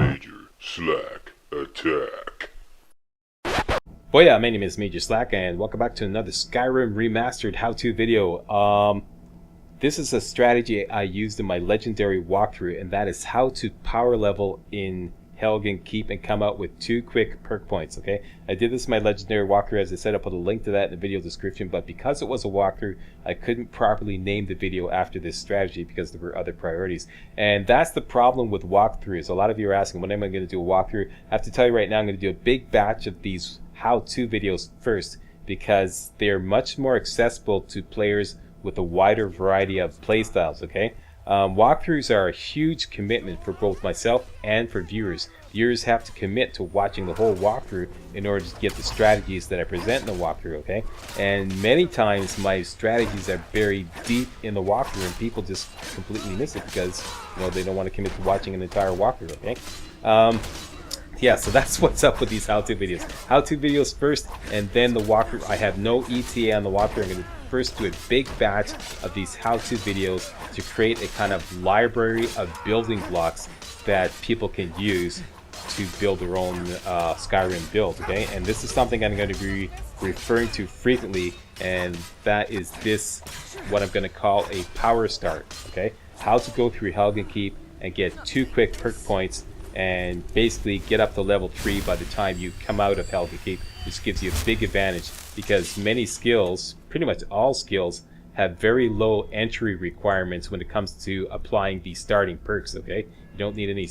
MajorSlackAttack. Well, yeah, my name is MajorSlack, and welcome back to another Skyrim Remastered how-to video. This is a strategy I used in my legendary walkthrough, and that is how to power level in Helgen Keep and come out with 2 quick perk points, okay? I did this in my legendary walkthrough. As I said, I'll put a link to that in the video description, but because it was a walkthrough, I couldn't properly name the video after this strategy because there were other priorities. And that's the problem with walkthroughs. A lot of you are asking, when am I going to do a walkthrough? I have to tell you right now, I'm going to do a big batch of these how-to videos first because they're much more accessible to players with a wider variety of playstyles, okay? Walkthroughs are a huge commitment for both myself and for viewers. Viewers have to commit to watching the whole walkthrough in order to get the strategies that I present in the walkthrough, okay? And many times my strategies are buried deep in the walkthrough and people just completely miss it because, you know, they don't want to commit to watching an entire walkthrough, okay? Yeah, so that's what's up with these how-to videos. How-to videos first, and then the walkthrough. I have no ETA on the walkthrough. I'm going to first do a big batch of these how-to videos to create a kind of library of building blocks that people can use to build their own Skyrim build, okay? And this is something I'm going to be referring to frequently, and that is this, what I'm going to call a power start, okay? How to go through Helgen Keep and get 2 quick perk points and basically get up to level 3 by the time you come out of Helgen Keep, which gives you a big advantage because many skills, pretty much all skills, have very low entry requirements when it comes to applying the starting perks, okay? You don't need any,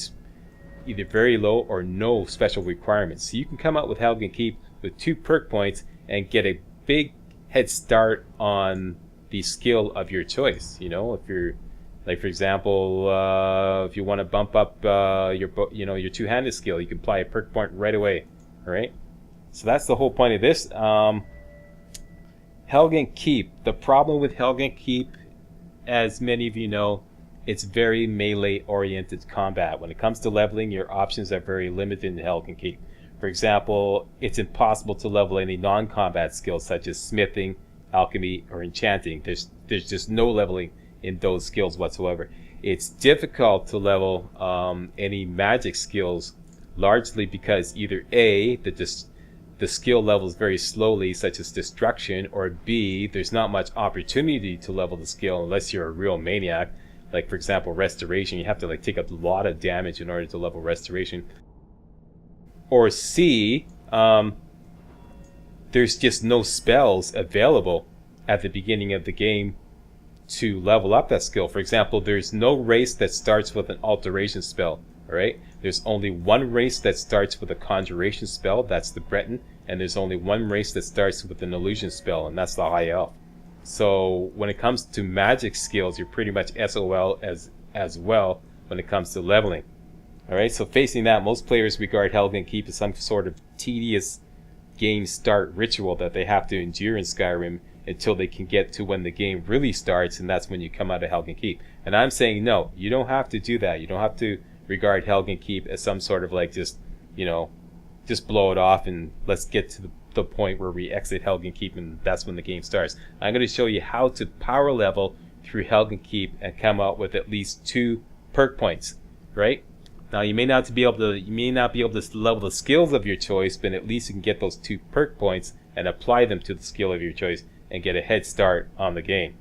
either very low or no special requirements. So you can come out with Helgen Keep with 2 perk points and get a big head start on the skill of your choice, you know, if you're like, for example, if you want to bump up your two-handed skill, you can apply a perk point right away. All right. So that's the whole point of this. Helgen Keep. The problem with Helgen Keep, as many of you know, it's very melee-oriented combat. When it comes to leveling, your options are very limited in Helgen Keep. For example, it's impossible to level any non-combat skills such as smithing, alchemy, or enchanting. There's just no leveling in those skills whatsoever. It's difficult to level any magic skills, largely because either A, the skill levels very slowly, such as destruction, or B, there's not much opportunity to level the skill unless you're a real maniac. Like, for example, restoration, you have to like take a lot of damage in order to level restoration. Or C, there's just no spells available at the beginning of the game to level up that skill. For example, there's no race that starts with an alteration spell, alright? There's only one race that starts with a conjuration spell, that's the Breton, and there's only one race that starts with an illusion spell, and that's the High Elf. So when it comes to magic skills, you're pretty much SOL as well when it comes to leveling. Alright, so facing that, most players regard Helgen Keep as some sort of tedious game start ritual that they have to endure in Skyrim until they can get to when the game really starts, and that's when you come out of Helgen Keep. And I'm saying no, you don't have to do that. You don't have to regard Helgen Keep as some sort of like just, you know, just blow it off and let's get to the point where we exit Helgen Keep and that's when the game starts. I'm going to show you how to power level through Helgen Keep and come out with at least 2 perk points, right? Now you may not be able to level the skills of your choice, but at least you can get those 2 perk points and apply them to the skill of your choice and get a head start on the game.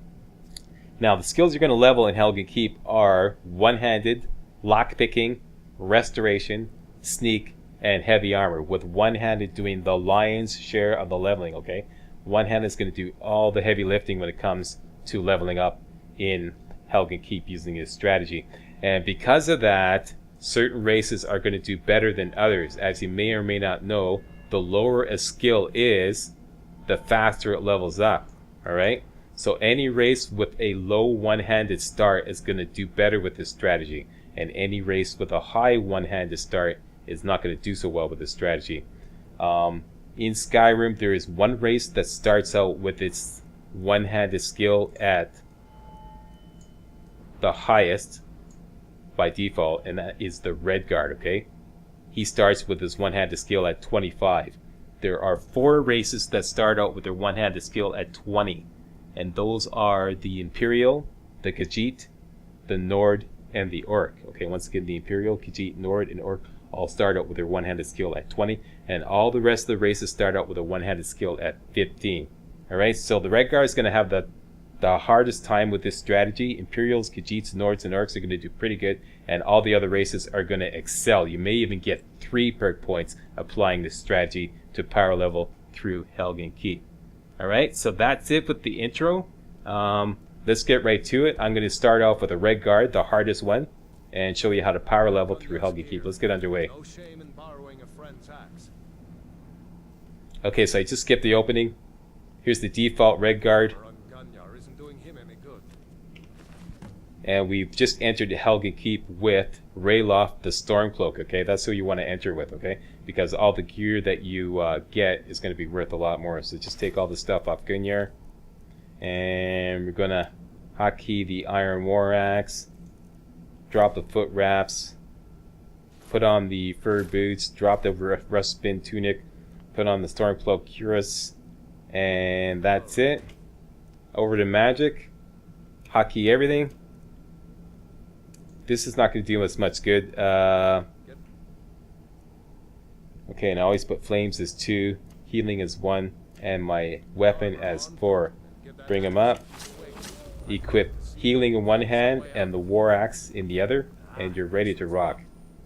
Now the skills you're going to level in Helgen Keep are one-handed, lockpicking, restoration, sneak, and heavy armor, with one-handed doing the lion's share of the leveling, okay? One-handed is going to do all the heavy lifting when it comes to leveling up in Helgen Keep using this strategy. And because of that, certain races are going to do better than others. As you may or may not know, the lower a skill is, the faster it levels up, alright? So any race with a low one-handed start is going to do better with this strategy, and any race with a high one-handed start is not going to do so well with this strategy. In Skyrim, there is one race that starts out with its one-handed skill at the highest by default, and that is the Redguard, okay? He starts with his one-handed skill at 25. There are 4 races that start out with their one-handed skill at 20, and those are the Imperial, the Khajiit, the Nord, and the Orc. Okay, once again, the Imperial, Khajiit, Nord, and Orc all start out with their one-handed skill at 20, and all the rest of the races start out with a one-handed skill at 15. Alright, so the Redguard is going to have the hardest time with this strategy. Imperials, Khajiits, Nords, and Orcs are going to do pretty good, and all the other races are going to excel. You may even get 3 perk points applying this strategy to power level through Helgen Keep. Alright, so that's it with the intro. Let's get right to it. I'm going to start off with a Redguard, the hardest one, and show you how to power level through Helgen Keep. Let's get underway. Okay, so I just skipped the opening. Here's the default Redguard. And we've just entered the Helgen Keep with Rayloft the Stormcloak, okay? That's who you want to enter with, okay? Because all the gear that you get is going to be worth a lot more. So just take all the stuff off Gunjar. And we're going to hotkey the Iron War Axe. Drop the foot wraps. Put on the fur boots. Drop the rust bin tunic. Put on the Stormcloak cuirass. And that's it. Over to magic. Hotkey everything. This is not going to do us much good. Okay, and I always put flames as 2, healing as 1, and my weapon as 4. Bring them up. Equip healing in one hand and the war axe in the other, and you're ready to rock.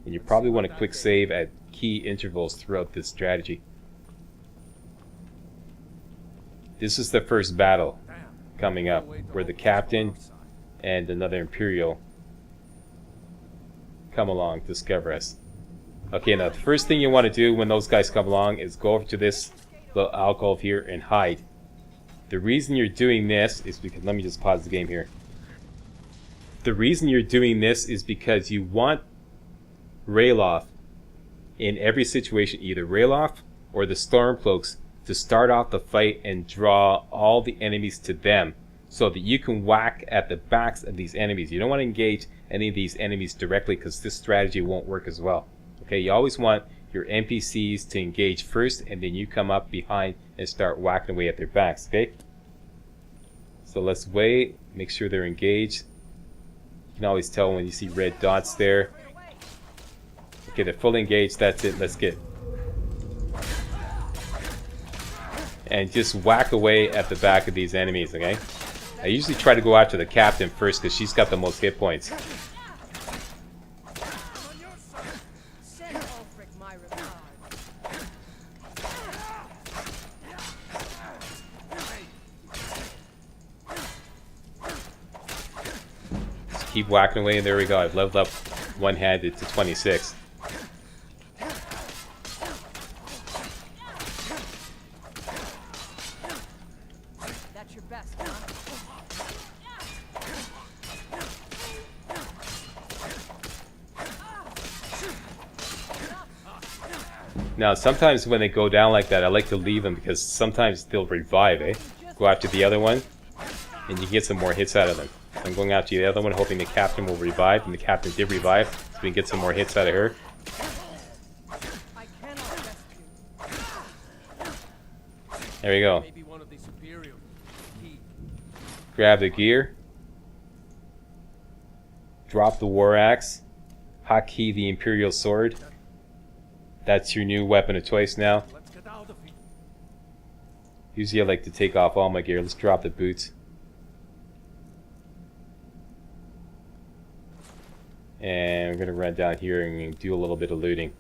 And you probably want to quick save at key intervals throughout this strategy. This is the first battle coming up, where the captain and another Imperial come along to discover us. Okay, now the first thing you want to do when those guys come along is go over to this little alcove here and hide. The reason you're doing this is because, let me just pause the game here. The reason you're doing this is because you want Rayloft in every situation, either Rayloft or the Stormcloaks, to start off the fight and draw all the enemies to them, so that you can whack at the backs of these enemies. You don't want to engage any of these enemies directly, because this strategy won't work as well. Okay, you always want your NPCs to engage first, and then you come up behind and start whacking away at their backs, okay? So let's wait, make sure they're engaged. You can always tell when you see red dots there. Okay, they're fully engaged, that's it, let's get. And just whack away at the back of these enemies, okay? I usually try to go after the captain first because she's got the most hit points. Just keep whacking away, and there we go. I've leveled up one-handed to 26. That's your best, huh? Now, sometimes when they go down like that, I like to leave them because sometimes they'll revive, eh? Go after the other one, and you get some more hits out of them. So I'm going after the other one, hoping the captain will revive, and the captain did revive, so we can get some more hits out of her. There we go. Grab the gear. Drop the war axe. Hotkey the Imperial sword. That's your new weapon of choice now. Usually I like to take off all my gear. Let's drop the boots. And we're going to run down here and do a little bit of looting.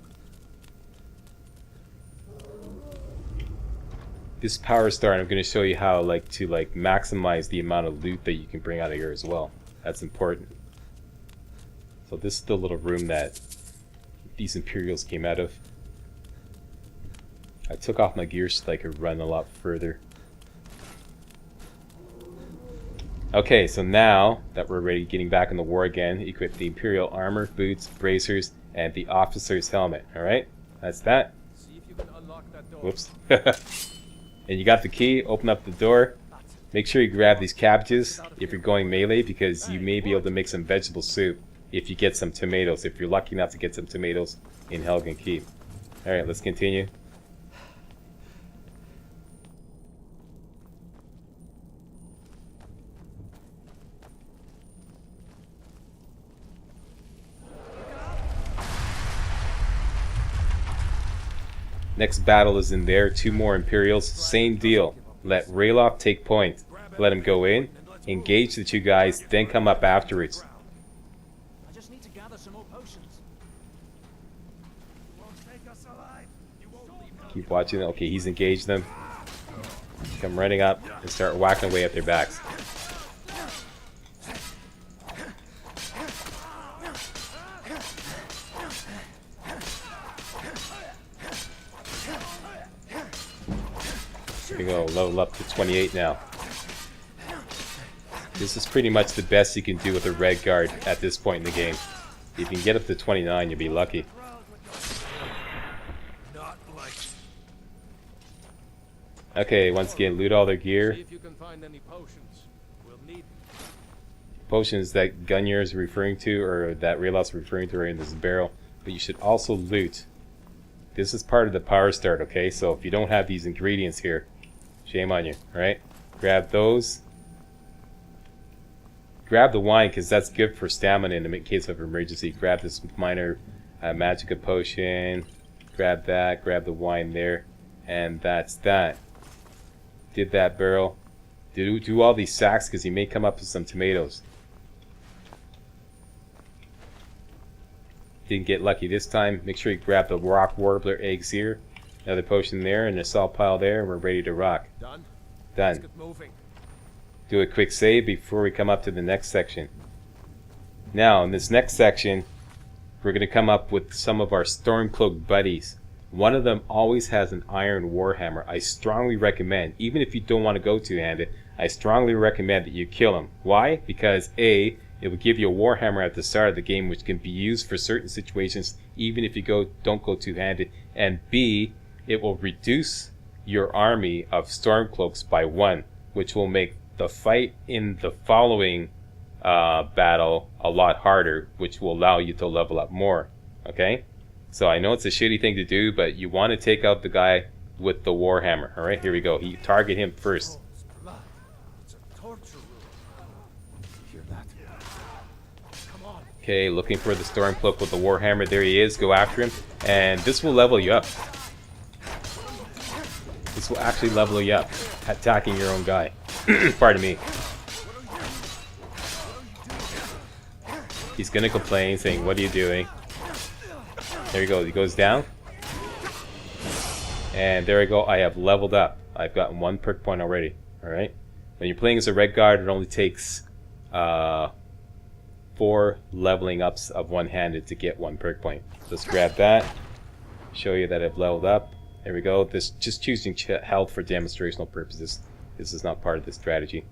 This power star, I'm going to show you how to maximize the amount of loot that you can bring out of here as well. That's important. So this is the little room that these Imperials came out of. I took off my gear so that I could run a lot further. Okay, so now that we're ready, getting back in the war again, equip the Imperial armor, boots, bracers, and the officer's helmet. Alright, that's that. See if you can unlock that door. Whoops. And you got the key, open up the door. Make sure you grab these cabbages if you're going melee, because you may be able to make some vegetable soup if you get some tomatoes, if you're lucky enough to get some tomatoes in Helgen Keep. Alright, let's continue. Next battle is in there. 2 more Imperials. Same deal. Let Ralof take point. Let him go in. Engage the 2 guys. Then come up afterwards. I just need to gather some more potions. Keep watching. Okay, he's engaged them. Come running up and start whacking away at their backs. Here we go, level up to 28 now. This is pretty much the best you can do with a Redguard at this point in the game. If you can get up to 29, you'll be lucky. Okay, once again, loot all their gear. See if you can find any potions. We'll need Potions that Gunyer is referring to, or that Ralof is referring to, are in this barrel. But you should also loot. This is part of the power start, okay? So if you don't have these ingredients here, shame on you, alright? Grab those. Grab the wine, because that's good for stamina in case of emergency. Grab this minor magica potion. Grab that. Grab the wine there. And that's that. Did that barrel. Do all these sacks, because you may come up with some tomatoes. Didn't get lucky this time. Make sure you grab the rock warbler eggs here. Another potion there, and a salt pile there, and we're ready to rock. done. Done. Let's get moving. Do a quick save before we come up to the next section. Now, in this next section, we're going to come up with some of our Stormcloak buddies. One of them always has an iron warhammer. I strongly recommend, even if you don't want to go two-handed, I strongly recommend that you kill him. Why? Because A, it will give you a warhammer at the start of the game, which can be used for certain situations, even if you don't go two-handed. And B, it will reduce your army of Stormcloaks by 1, which will make the fight in the following battle a lot harder, which will allow you to level up more. Okay? So I know it's a shitty thing to do, but you want to take out the guy with the warhammer. Alright, here we go. Target him first. It's a torture room. You hear that? Come on. Okay, looking for the Stormcloak with the warhammer. There he is. Go after him. And this will level you up. This will actually level you up. Attacking your own guy. Pardon me. He's gonna complain, saying, "What are you doing?" There he goes. He goes down. And there I go. I have leveled up. I've gotten 1 perk point already. Alright? When you're playing as a Redguard, it only takes 4 leveling ups of one-handed to get 1 perk point. Let's grab that. Show you that I've leveled up. There we go. This just choosing health for demonstrational purposes. This is not part of the strategy.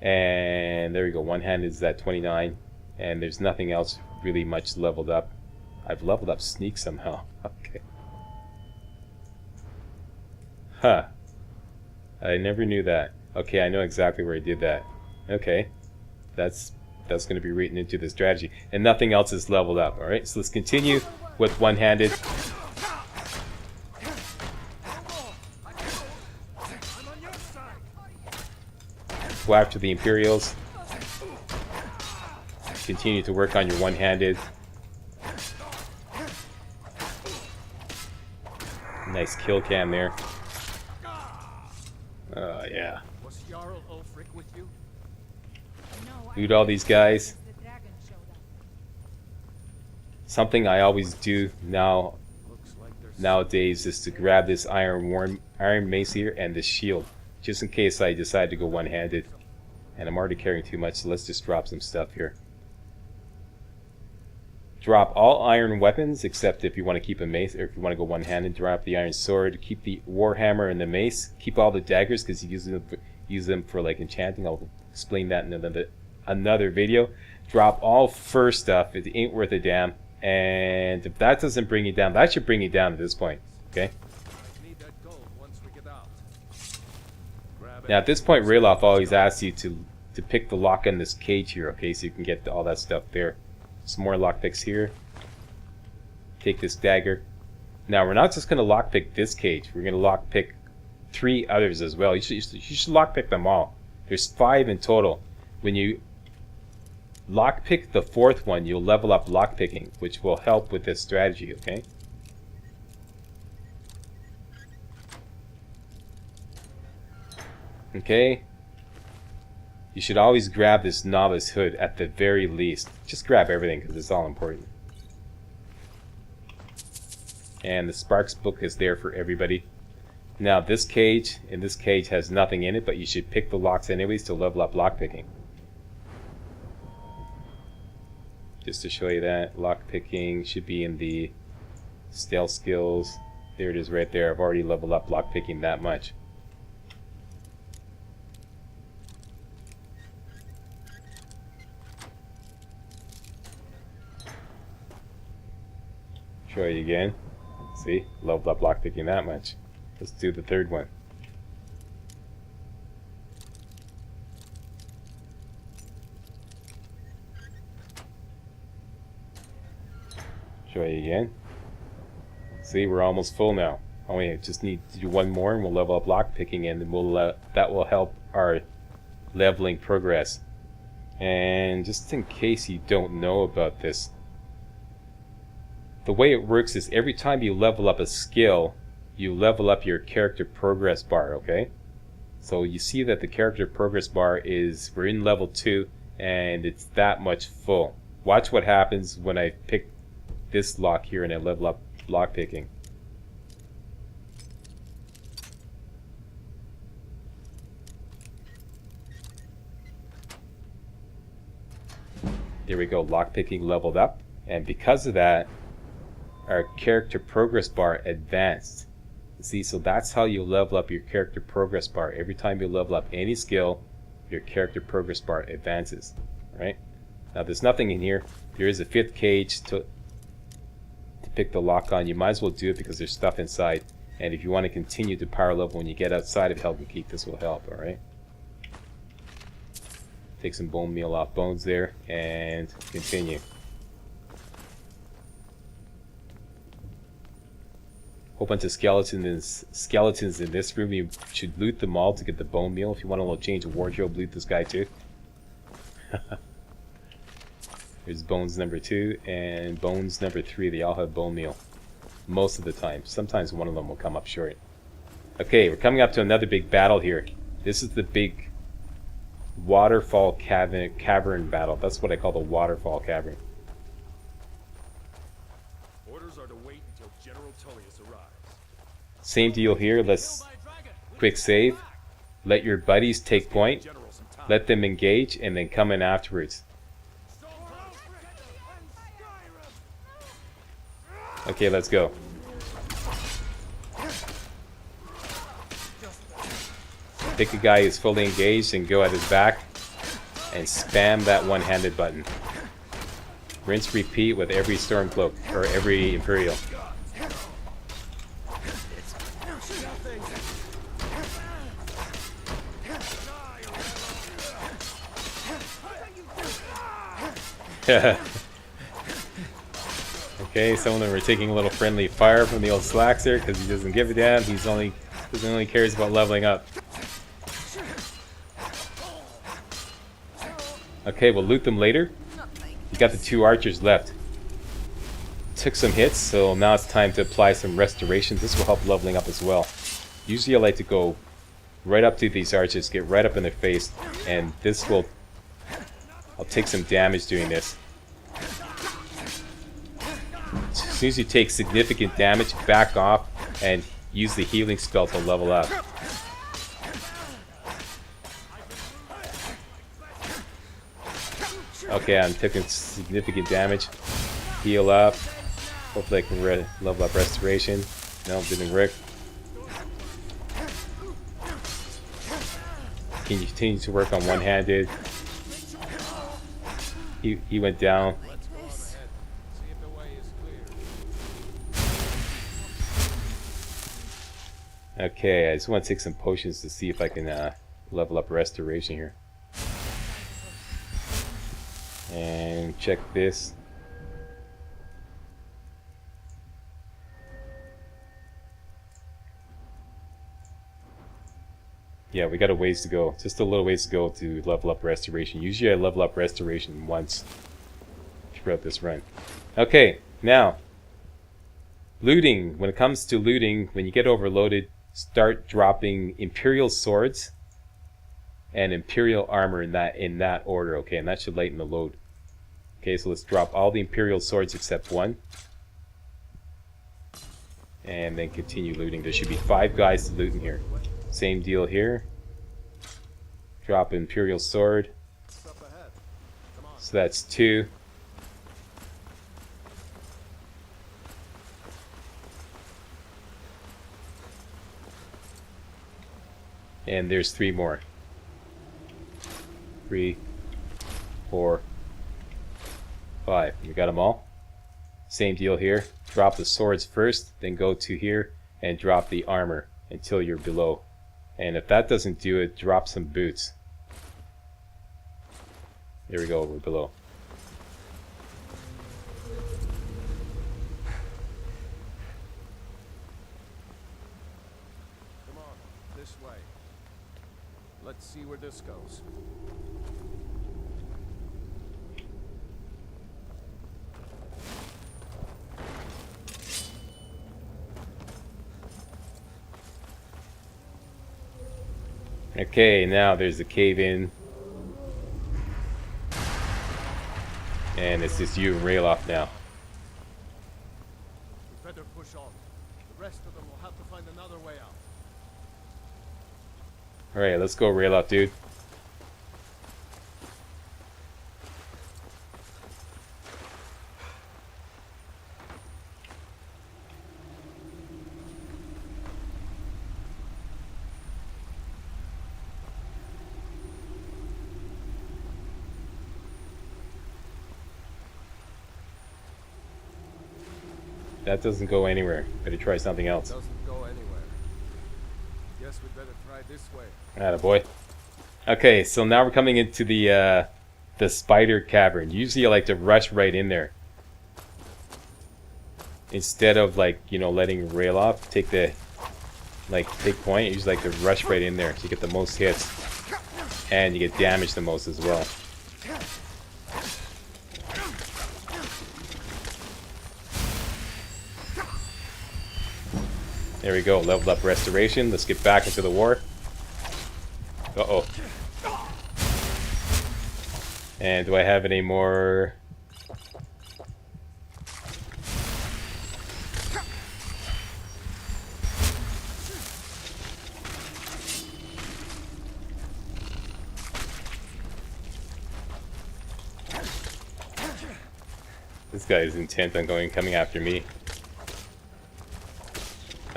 And there we go. One-handed is at 29. And there's nothing else really much leveled up. I've leveled up sneak somehow. Okay. Huh. I never knew that. Okay, I know exactly where I did that. Okay. That's going to be written into the strategy. And nothing else is leveled up. Alright, so let's continue with one-handed. Go after the Imperials. Continue to work on your one-handed. Nice kill cam there. Oh, yeah. Was Jarl Ulfric with you? Loot all these guys. Something I always do nowadays is to grab this iron mace here and this shield, just in case I decide to go one-handed. And I'm already carrying too much, so let's just drop some stuff here. Drop all iron weapons, except if you want to keep a mace, or if you want to go one-handed, drop the iron sword, keep the warhammer and the mace, keep all the daggers, because you use them for like enchanting. I'll explain that in another video. Drop all fur stuff, it ain't worth a damn, and if that doesn't bring you down, that should bring you down at this point, okay? I need that gold once we get out. Now at this point, Ralof always asks you to pick the lock on this cage here, okay, so you can get all that stuff there. Some more lockpicks here. Take this dagger. Now we're not just going to lockpick this cage. We're going to lockpick 3 others as well. You should lockpick them all. There's 5 in total. When you lockpick the 4th one, you'll level up lockpicking, which will help with this strategy. Okay. Okay? You should always grab this novice hood at the very least. Just grab everything because it's all important. And the Sparks book is there for everybody. Now this cage, and this cage has nothing in it, but you should pick the locks anyways to level up lockpicking. Just to show you that, lockpicking should be in the stealth skills. There it is right there. I've already leveled up lockpicking that much. Show you again. See, leveled up lockpicking that much. Let's do the third one. Show you again. See, we're almost full now. Only just need to do one more and we'll level up lockpicking, and then we'll that will help our leveling progress. And just in case you don't know about this, the way it works is every time you level up a skill, you level up your character progress bar, okay? So you see that the character progress bar is, we're in level 2 and it's that much full. Watch what happens when I pick this lock here and I level up lockpicking. There we go, lockpicking leveled up, and because of that, our character progress bar advanced. See, so that's how you level up your character progress bar. Every time you level up any skill, your character progress bar advances. Right? Now there's nothing in here. There is a 5th cage to pick the lock on. You might as well do it because there's stuff inside. And if you want to continue to power level when you get outside of Helgen Keep, this will help, alright? Take some bone meal off bones there and continue. Whole bunch of skeletons in this room. You should loot them all to get the bone meal. If you want a little change of wardrobe, loot this guy too. There's bones number 2 and bones number 3. They all have bone meal most of the time. Sometimes one of them will come up short. Okay, we're coming up to another big battle here. This is the big Waterfall cavern battle. That's what I call the Waterfall cavern. Orders are to wait until General Tullius arrives. Same deal here. Let's quick save. Let your buddies take point. Let them engage and then come in afterwards. Okay, let's go. Pick a guy who's fully engaged and go at his back and spam that one-handed button. Rinse repeat with every Stormcloak or every Imperial. Okay, some of them are taking a little friendly fire from the old Slackster because he doesn't give a damn. He only cares about leveling up. Okay, we'll loot them later. You got the 2 archers left. Took some hits, so now it's time to apply some restoration. This will help leveling up as well. Usually I like to go right up to these archers, get right up in their face, and this will... I'll take some damage doing this. As soon as you take significant damage, back off and use the healing spell to level up. Okay, I'm taking significant damage. Heal up. Hopefully I can level up restoration. No, didn't work. Can you continue to work on one-handed? He went down. Okay, I just want to take some potions to see if I can level up restoration here. And check this. Yeah, we got a ways to go. Just a little ways to go to level up restoration. Usually I level up restoration once throughout this run. Okay, now looting. When it comes to looting, when you get overloaded, start dropping Imperial swords and Imperial armor in that order, okay, and that should lighten the load. Okay, so let's drop all the Imperial swords except one. And then continue looting. There should be 5 guys to loot in here. Same deal here. Drop Imperial sword. So that's 2. And there's 3 more. 3, 4, 5. You got them all? Same deal here. Drop the swords first, then go to here and drop the armor until you're below. And if that doesn't do it, drop some boots. There we go, we're below. Come on, this way. Let's see where this goes. Okay, now there's the cave in. And it's just you and Rayloff now. We better push on. The rest of them will have to find another way out. Alright, let's go, Rayloff, dude. That doesn't go anywhere. Better try something else. Doesn't go anywhere. Guess we better try this way. Attaboy. Okay, so now we're coming into the spider cavern. Usually I like to rush right in there. Instead of, like, you know, letting Rayloff take point, I usually like to rush right in there so you get the most hits. And you get damaged the most as well. There we go, leveled up restoration. Let's get back into the war. Uh-oh. And do I have any more? This guy is intent on coming after me.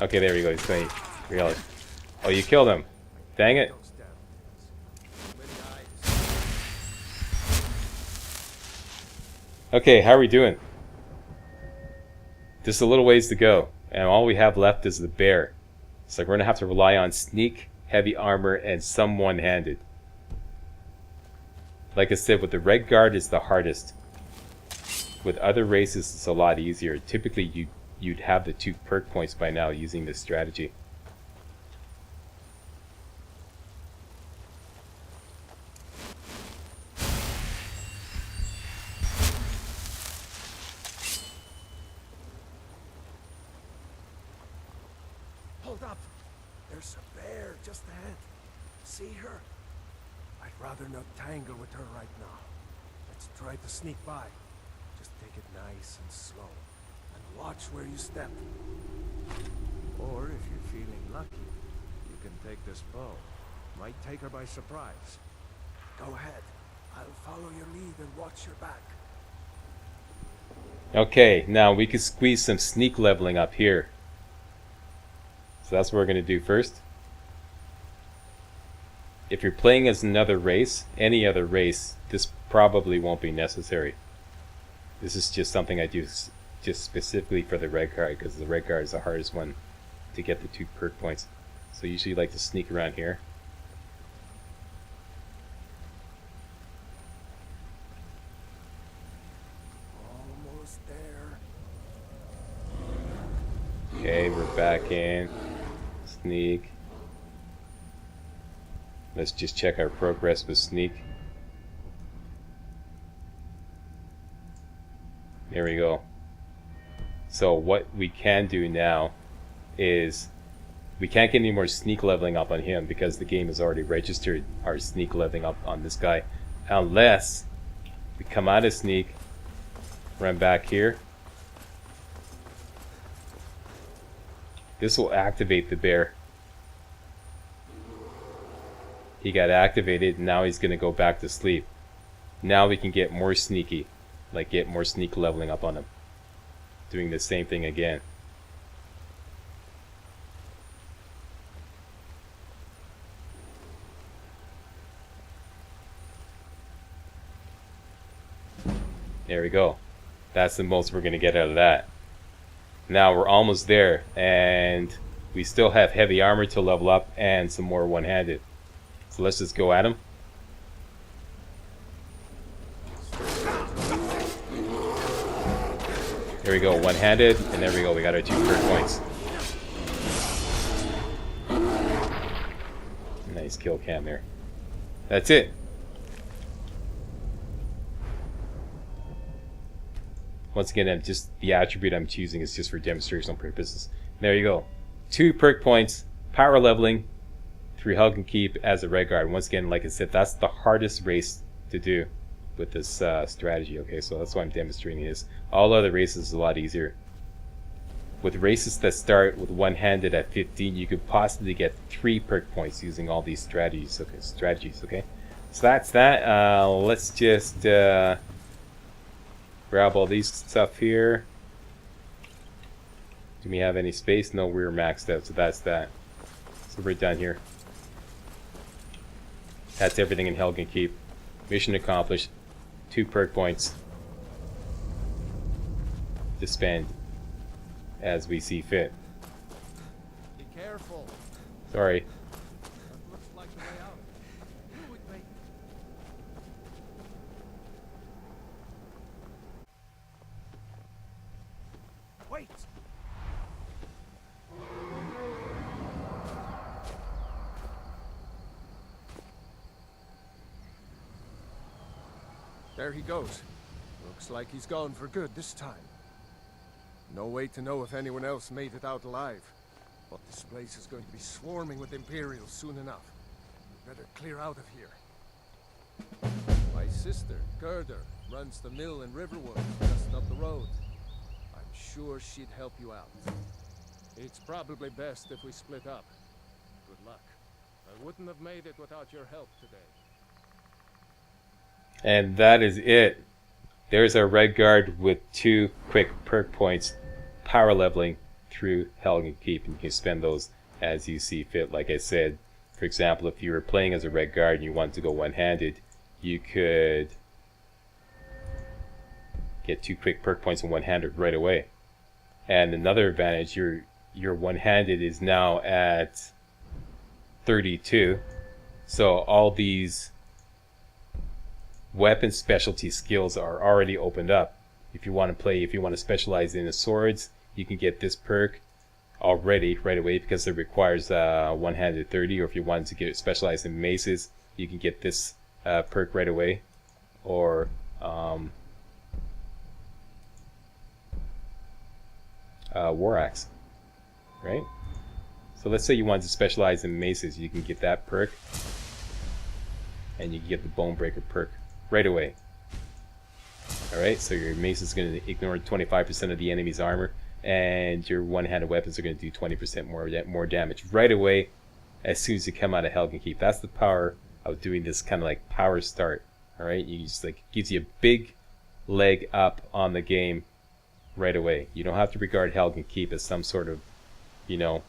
Okay, there we go. He's going. Really? Oh, you killed him. Dang it. Okay, how are we doing? Just a little ways to go, and all we have left is the bear. So we're gonna have to rely on sneak, heavy armor, and some one-handed. Like I said, with the Redguard, it's the hardest. With other races, it's a lot easier. Typically, you'd have the 2 perk points by now using this strategy. Hold up! There's a bear just ahead. See her? I'd rather not tangle with her right now. Let's try to sneak by. Just take it nice and slow. And watch where you step. Or if you're feeling lucky, you can take this bow. Might take her by surprise. Go ahead. I'll follow your lead and watch your back. Okay, now we can squeeze some sneak leveling up here. So that's what we're going to do first. If you're playing as another race, any other race, this probably won't be necessary. This is just something I do just specifically for the Redguard, because the Redguard is the hardest one to get the 2 perk points. So usually you like to sneak around here. Almost there. Okay, we're back in. Sneak. Let's just check our progress with sneak. There we go. So what we can do now is We can't get any more sneak leveling up on him because the game has already registered our sneak leveling up on this guy. Unless we come out of sneak, run back here. This will activate the bear. He got activated, and now he's going to go back to sleep. Now we can get more sneaky, like get more sneak leveling up on him. Doing the same thing again. There we go. That's the most we're going to get out of that. Now we're almost there, and we still have heavy armor to level up and some more one-handed. So let's just go at him. There we go, one-handed, and there we go. We got our 2 perk points. Nice kill cam there. That's it. Once again, just the attribute I'm choosing is just for demonstrational purposes. There you go. 2 perk points, power leveling through Helgen Keep as a Redguard. Once again, like I said, that's the hardest race to do with this strategy. Okay, so that's why I'm demonstrating this. All other races is a lot easier. With races that start with one-handed at 15, you could possibly get 3 perk points using all these strategies. Okay. So that's that. Let's just grab all these stuff here. Do we have any space? No, we're maxed out, so that's that. So we're done here. That's everything in Helgen Keep. Mission accomplished. 2 perk points to spend as we see fit. Be careful. Sorry. That looks like the way out. Move it, mate. Wait. There he goes. Looks like he's gone for good this time. No way to know if anyone else made it out alive. But this place is going to be swarming with Imperials soon enough. We better clear out of here. My sister, Gerda, runs the mill in Riverwood, just up the road. I'm sure she'd help you out. It's probably best if we split up. Good luck. I wouldn't have made it without your help today. And that is it. There's our Redguard with 2 quick perk points, power leveling through Helgen Keep, and you can spend those as you see fit. Like I said, for example, if you were playing as a Redguard and you wanted to go one-handed, you could get 2 quick perk points and one-handed right away. And another advantage, your one-handed is now at 32, so all these weapon specialty skills are already opened up. If you want to specialize in the swords, you can get this perk already right away because it requires one-handed 30. Or if you wanted to get specialized in maces, you can get this perk right away. Or war axe, right? So let's say you wanted to specialize in maces, you can get that perk, and you can get the bone breaker perk right away. Alright, so your mace is going to ignore 25% of the enemy's armor, and your one-handed weapons are going to do 20% more damage right away as soon as you come out of Helgen Keep. That's the power of doing this kind of like power start. Alright, you just like gives you a big leg up on the game right away. You don't have to regard Helgen Keep as some sort of, you know,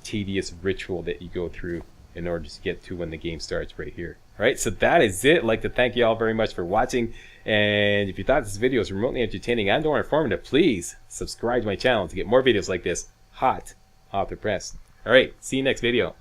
tedious ritual that you go through in order to get to when the game starts right here. Alright, so that is it. I'd like to thank you all very much for watching, and if you thought this video was remotely entertaining and or informative, please subscribe to my channel to get more videos like this hot off the press. Alright, see you next video.